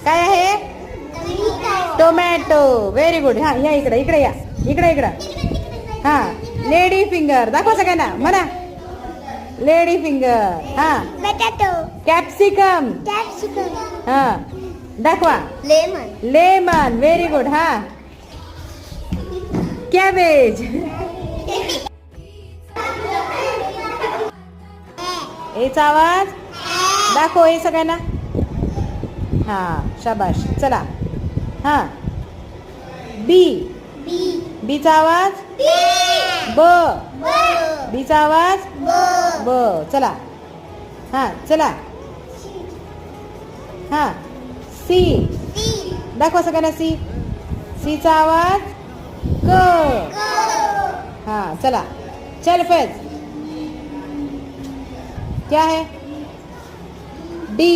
काय आहे? Tomato. Very good. हा या इकडे इकडे या इकडे इकडं. हा लेडी फिंगर दाखवा सगळ्यांना म्हणा. Lady finger. हा बटाटो. कॅप्सिकम. कॅप्सिकम. हा दाखवा. लेमन. लेमन. Very good. हा कॅबेज. एचा आवाज दाखव हे सगळ्यांना. हा शाबाश. चला. हा बी. बीचा आवाज ब. बीचा आवाज ब. चला. हा चला. हा सी. दाखवा सगळ्यांना सी. सीचा आवाज क. हा चला. चल फेज. क्या है? डी.